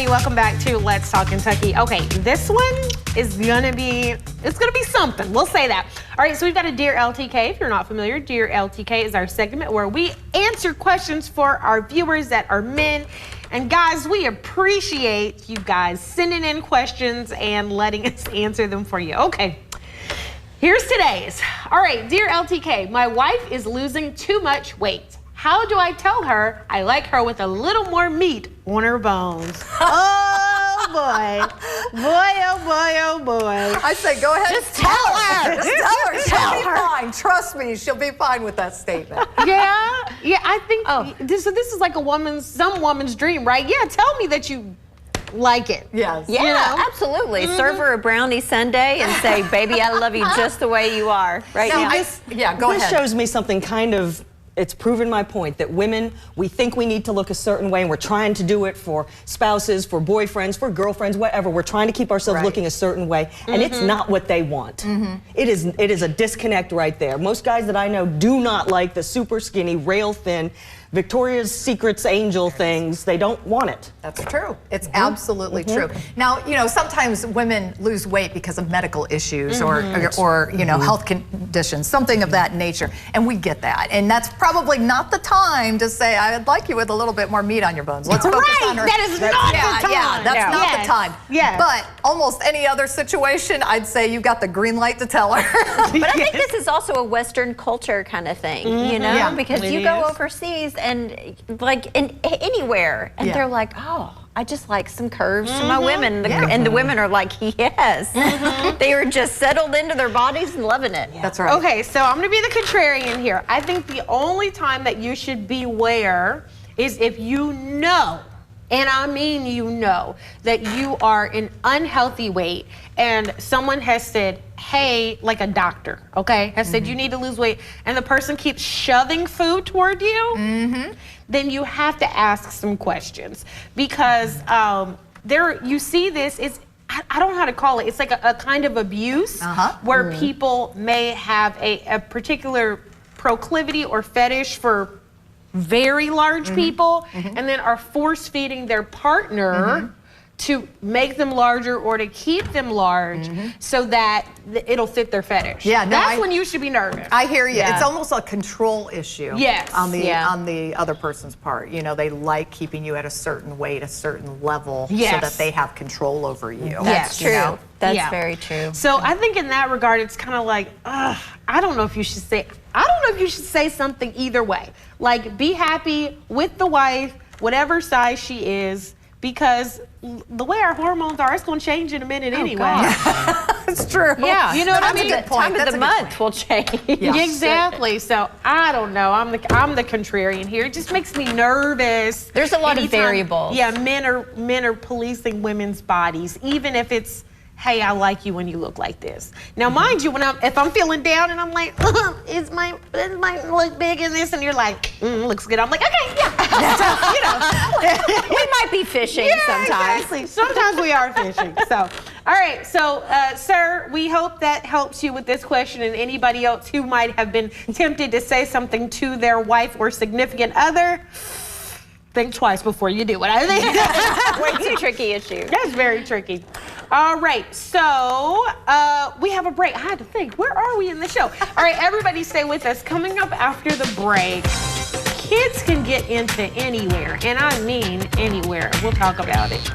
everybody, welcome back to Let's Talk Kentucky. Okay, this one is gonna be something, we'll say that. All right, so we've got a Dear LTK. If you're not familiar, Dear LTK is our segment where we answer questions for our viewers that are men. And guys, we appreciate you guys sending in questions and letting us answer them for you. Okay, here's today's. All right, Dear LTK, my wife is losing too much weight. How do I tell her I like her with a little more meat on her bones? Oh boy, oh boy. I say go ahead. Just tell her. Just tell her. She'll be fine. Trust me, she'll be fine with that statement. Yeah, I think this is like some woman's dream, right? Yeah, tell me that you like it. Yes. Yeah, you know? absolutely. Serve her a brownie sundae and say, baby, I love you just the way you are right now. Go ahead. This shows me something kind of, it's proven my point that women, we think we need to look a certain way and we're trying to do it for spouses, for boyfriends, for girlfriends, whatever. We're trying to keep ourselves looking a certain way and it's not what they want. It is a disconnect right there. Most guys that I know do not like the super skinny, rail thin, Victoria's Secret's angel things. They don't want it. That's true. It's absolutely true. Now, you know, sometimes women lose weight because of medical issues or you know, health conditions, something of that nature. And we get that. And that's probably not the time to say, I'd like you with a little bit more meat on your bones. Let's focus on her. That is not the time. Yeah, that's not the time. Yeah. But almost any other situation, I'd say you've got the green light to tell her. But I think this is also a Western culture kind of thing, you know, Yeah, because you go overseas and like anywhere, and they're like, oh, I just like some curves to my women. And the women are like, yes. They are just settled into their bodies and loving it. That's right. Okay, so I'm gonna be the contrarian here. I think the only time that you should beware is if you know, and I mean you know, that you are an unhealthy weight and someone has said, hey, like a doctor, okay, has said you need to lose weight, and the person keeps shoving food toward you, then you have to ask some questions because you see this, I don't know how to call it, it's like a kind of abuse where people may have a particular proclivity or fetish for very large people and then are force feeding their partner to make them larger or to keep them large so that it'll fit their fetish. Yeah, no, that's when you should be nervous. I hear you. Yeah. It's almost a control issue. Yes. On the other person's part. You know, they like keeping you at a certain weight, a certain level, so that they have control over you. That's true. You know? That's very true. So I think in that regard, it's kind of like, I don't know if you should say something either way. Like, be happy with the wife, whatever size she is, because the way our hormones are, it's going to change in a minute anyway. It's true. Yeah. You know what I mean? That's a good point. Time of the month will change. Yeah. Exactly. So I don't know. I'm the contrarian here. It just makes me nervous. There's a lot of variables. Yeah, men are policing women's bodies, even if it's, hey, I like you when you look like this. Now, mind you, if I'm feeling down and I'm like, it might look big in this, and you're like, looks good. I'm like, okay, yeah. So, you know, We might be fishing sometimes. Exactly. Sometimes we are fishing. So, all right. So, sir, we hope that helps you with this question, and anybody else who might have been tempted to say something to their wife or significant other. Think twice before you do it. I think It's a tricky issue. that's very tricky. All right, so we have a break. I had to think, where are we in the show? All right, everybody stay with us. Coming up after the break, kids can get into anywhere, and I mean anywhere. We'll talk about it.